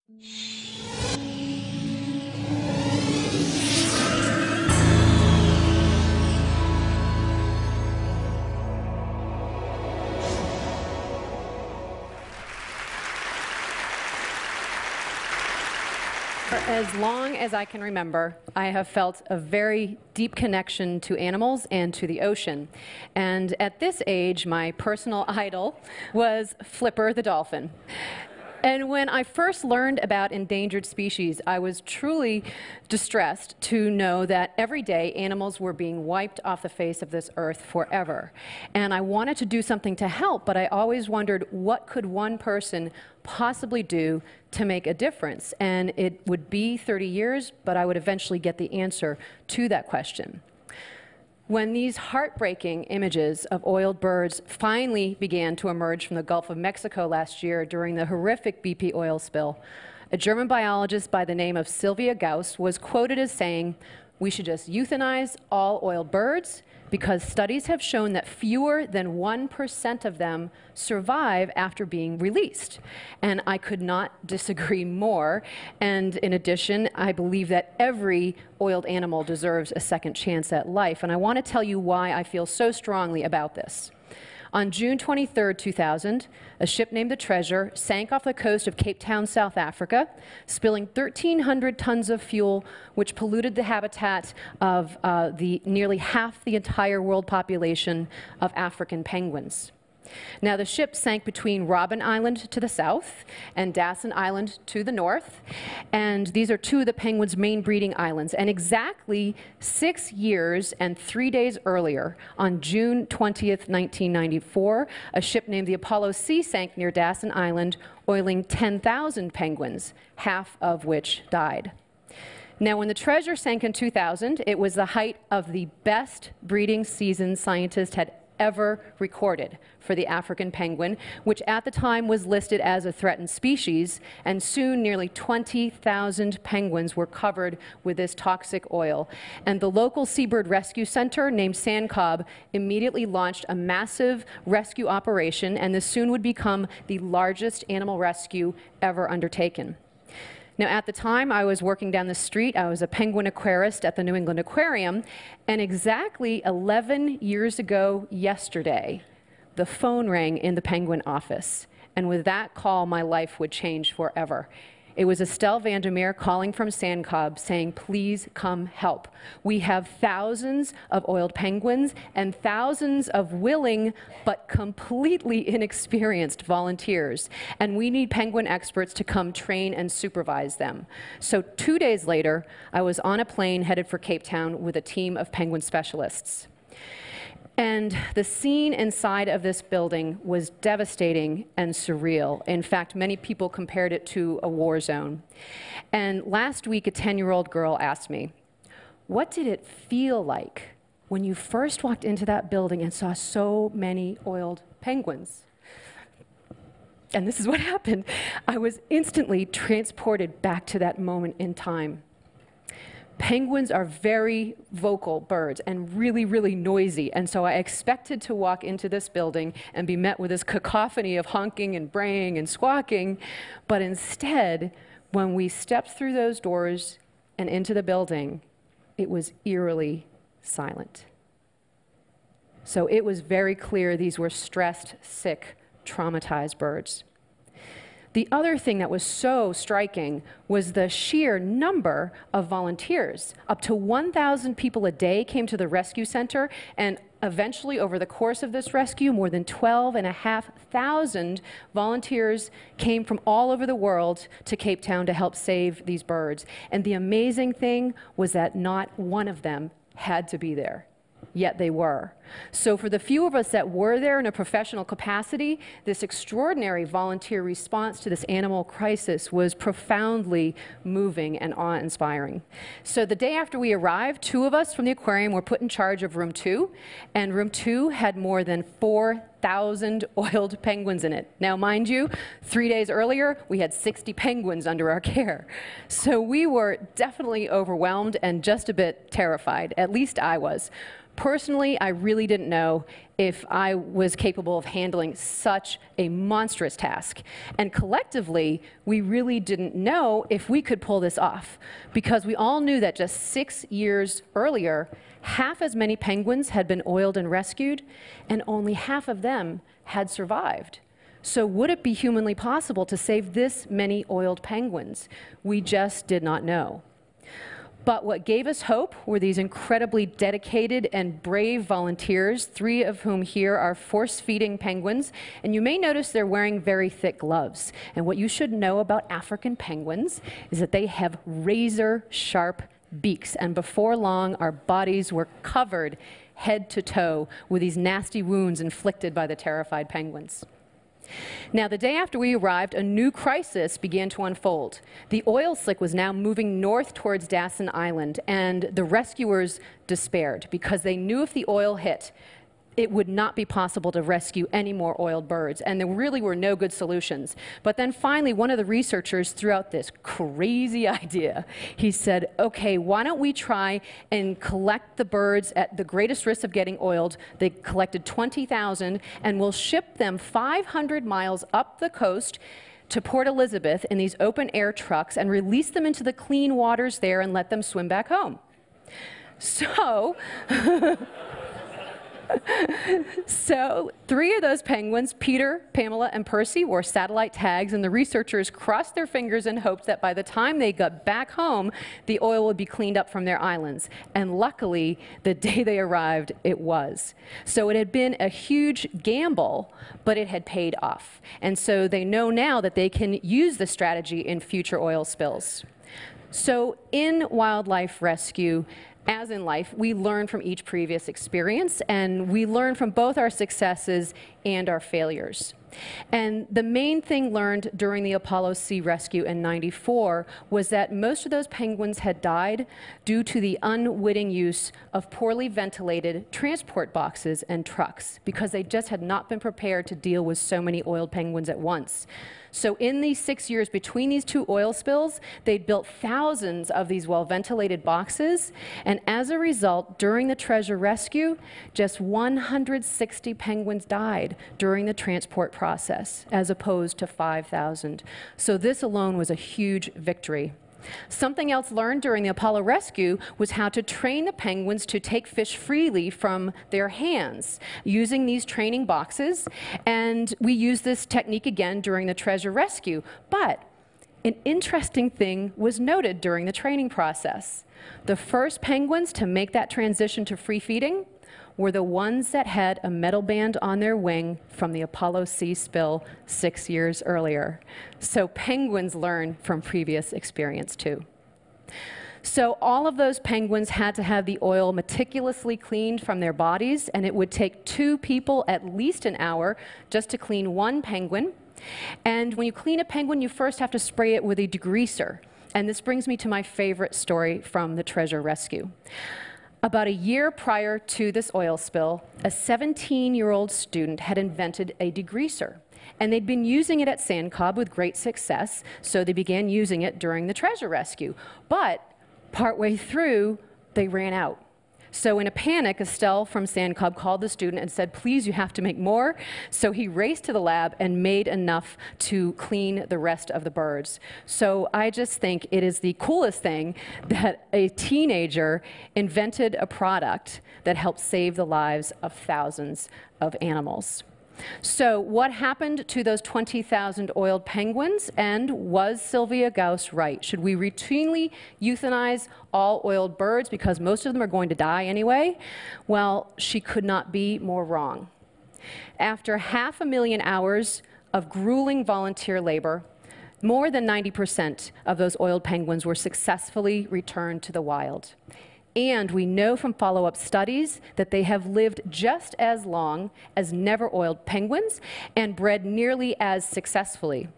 For as long as I can remember, I have felt a very deep connection to animals and to the ocean. And at this age, my personal idol was Flipper the dolphin. And when I first learned about endangered species, I was truly distressed to know that every day animals were being wiped off the face of this earth forever. And I wanted to do something to help, but I always wondered, what could one person possibly do to make a difference? And it would be 30 years, but I would eventually get the answer to that question. When these heartbreaking images of oiled birds finally began to emerge from the Gulf of Mexico last year during the horrific BP oil spill, a German biologist by the name of Sylvia Gauss was quoted as saying, "We should just euthanize all oiled birds because studies have shown that fewer than 1% of them survive after being released." And I could not disagree more. And in addition, I believe that every oiled animal deserves a second chance at life. And I want to tell you why I feel so strongly about this. On June 23, 2000, a ship named the Treasure sank off the coast of Cape Town, South Africa, spilling 1,300 tons of fuel, which polluted the habitat of nearly half the entire world population of African penguins. Now, the ship sank between Robben Island to the south and Dassin Island to the north, and these are two of the penguins' main breeding islands. And exactly 6 years and 3 days earlier, on June 20th, 1994, a ship named the Apollo C sank near Dassin Island, oiling 10,000 penguins, half of which died. Now, when the Treasure sank in 2000, it was the height of the best breeding season scientists had ever recorded for the African penguin, which at the time was listed as a threatened species, and soon nearly 20,000 penguins were covered with this toxic oil. And the local seabird rescue center named Sandcob immediately launched a massive rescue operation, and this soon would become the largest animal rescue ever undertaken. Now, at the time, I was working down the street. I was a penguin aquarist at the New England Aquarium, and exactly 11 years ago yesterday, the phone rang in the penguin office, and with that call, my life would change forever. It was Estelle Vandermeer calling from Sandcob saying, "Please come help. We have thousands of oiled penguins and thousands of willing but completely inexperienced volunteers, and we need penguin experts to come train and supervise them." So 2 days later, I was on a plane headed for Cape Town with a team of penguin specialists. And the scene inside of this building was devastating and surreal. In fact, many people compared it to a war zone. And last week, a 10-year-old girl asked me, "What did it feel like when you first walked into that building and saw so many oiled penguins?" And this is what happened. I was instantly transported back to that moment in time. Penguins are very vocal birds and really, really noisy. And so I expected to walk into this building and be met with this cacophony of honking and braying and squawking. But instead, when we stepped through those doors and into the building, it was eerily silent. So it was very clear these were stressed, sick, traumatized birds. The other thing that was so striking was the sheer number of volunteers. Up to 1,000 people a day came to the rescue center, and eventually, over the course of this rescue, more than 12,500 volunteers came from all over the world to Cape Town to help save these birds. And the amazing thing was that not one of them had to be there. Yet they were. So for the few of us that were there in a professional capacity, this extraordinary volunteer response to this animal crisis was profoundly moving and awe-inspiring. So the day after we arrived, 2 of us from the aquarium were put in charge of room 2, and room 2 had more than 4,000 oiled penguins in it. Now, mind you, 3 days earlier, we had 60 penguins under our care. So we were definitely overwhelmed and just a bit terrified, at least I was. Personally, I really didn't know if I was capable of handling such a monstrous task. And collectively, we really didn't know if we could pull this off, because we all knew that just 6 years earlier, half as many penguins had been oiled and rescued, and only half of them had survived. So would it be humanly possible to save this many oiled penguins? We just did not know. But what gave us hope were these incredibly dedicated and brave volunteers, 3 of whom here are force-feeding penguins. And you may notice they're wearing very thick gloves. And what you should know about African penguins is that they have razor-sharp beaks. And before long, our bodies were covered head to toe with these nasty wounds inflicted by the terrified penguins. Now, the day after we arrived, a new crisis began to unfold. The oil slick was now moving north towards Dassin Island, and the rescuers despaired because they knew if the oil hit, it would not be possible to rescue any more oiled birds, and there really were no good solutions. But then finally, one of the researchers threw out this crazy idea. He said, okay, why don't we try and collect the birds at the greatest risk of getting oiled? They collected 20,000, and we'll ship them 500 miles up the coast to Port Elizabeth in these open-air trucks and release them into the clean waters there and let them swim back home. So... So 3 of those penguins, Peter, Pamela, and Percy, wore satellite tags, and the researchers crossed their fingers and hoped that by the time they got back home, the oil would be cleaned up from their islands. And luckily, the day they arrived, it was. So it had been a huge gamble, but it had paid off. And so they know now that they can use the strategy in future oil spills. So in wildlife rescue, as in life, we learn from each previous experience, and we learn from both our successes and our failures. And the main thing learned during the Apollo C rescue in '94 was that most of those penguins had died due to the unwitting use of poorly ventilated transport boxes and trucks, because they just had not been prepared to deal with so many oiled penguins at once. So in these 6 years between these 2 oil spills, they'd built thousands of these well-ventilated boxes, and as a result, during the treasure rescue, just 160 penguins died during the transport process, as opposed to 5,000. So this alone was a huge victory. Something else learned during the Apollo rescue was how to train the penguins to take fish freely from their hands using these training boxes, and we used this technique again during the treasure rescue. But an interesting thing was noted during the training process. The first penguins to make that transition to free feeding were the ones that had a metal band on their wing from the Apollo C spill 6 years earlier. So penguins learn from previous experience too. So all of those penguins had to have the oil meticulously cleaned from their bodies, and it would take 2 people at least an hour just to clean 1 penguin. And when you clean a penguin, you first have to spray it with a degreaser. And this brings me to my favorite story from the treasure rescue. About a year prior to this oil spill, a 17-year-old student had invented a degreaser. And they'd been using it at Sand Cobb with great success, so they began using it during the treasure rescue. But partway through, they ran out. So in a panic, Estelle from Sand Cobb called the student and said, please, you have to make more. So he raced to the lab and made enough to clean the rest of the birds. So I just think it is the coolest thing that a teenager invented a product that helped save the lives of thousands of animals. So what happened to those 20,000 oiled penguins, and was Sylvia Gauss right? Should we routinely euthanize all oiled birds because most of them are going to die anyway? Well, she could not be more wrong. After 500,000 hours of grueling volunteer labor, more than 90% of those oiled penguins were successfully returned to the wild. And we know from follow-up studies that they have lived just as long as never-oiled penguins and bred nearly as successfully.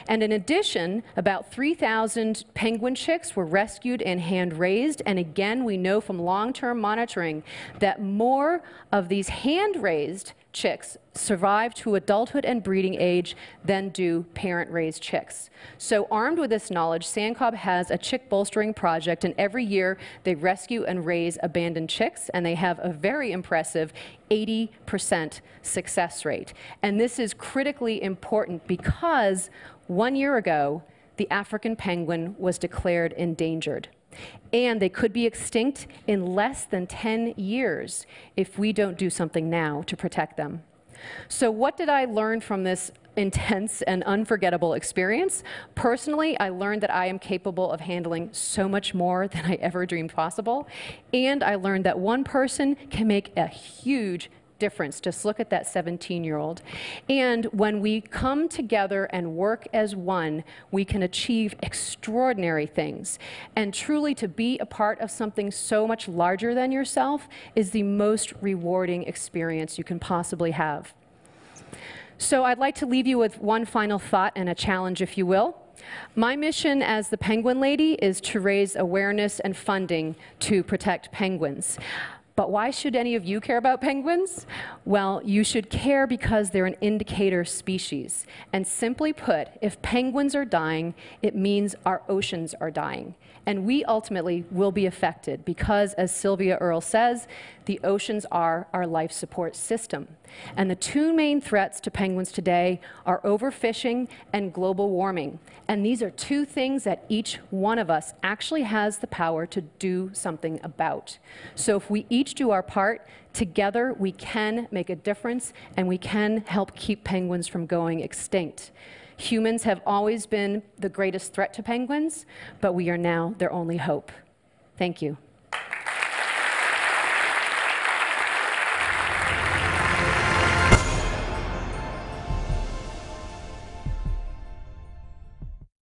And in addition, about 3,000 penguin chicks were rescued and hand-raised. And again, we know from long-term monitoring that more of these hand-raised chicks survive to adulthood and breeding age than do parent-raised chicks. So armed with this knowledge, Sandcob has a chick bolstering project, and every year they rescue and raise abandoned chicks, and they have a very impressive 80% success rate. And this is critically important because 1 year ago, the African penguin was declared endangered. And they could be extinct in less than 10 years if we don't do something now to protect them. So what did I learn from this intense and unforgettable experience? Personally, I learned that I am capable of handling so much more than I ever dreamed possible. And I learned that one person can make a huge difference. Just look at that 17-year-old. And when we come together and work as one, we can achieve extraordinary things. And truly, to be a part of something so much larger than yourself is the most rewarding experience you can possibly have. So I'd like to leave you with one final thought and a challenge, if you will. My mission as the Penguin Lady is to raise awareness and funding to protect penguins. But why should any of you care about penguins? Well, you should care because they're an indicator species. And simply put, if penguins are dying, it means our oceans are dying. And we ultimately will be affected because, as Sylvia Earle says, the oceans are our life support system. And the two main threats to penguins today are overfishing and global warming. And these are two things that each one of us actually has the power to do something about. So if we each do our part, together we can make a difference and we can help keep penguins from going extinct. Humans have always been the greatest threat to penguins, but we are now their only hope. Thank you.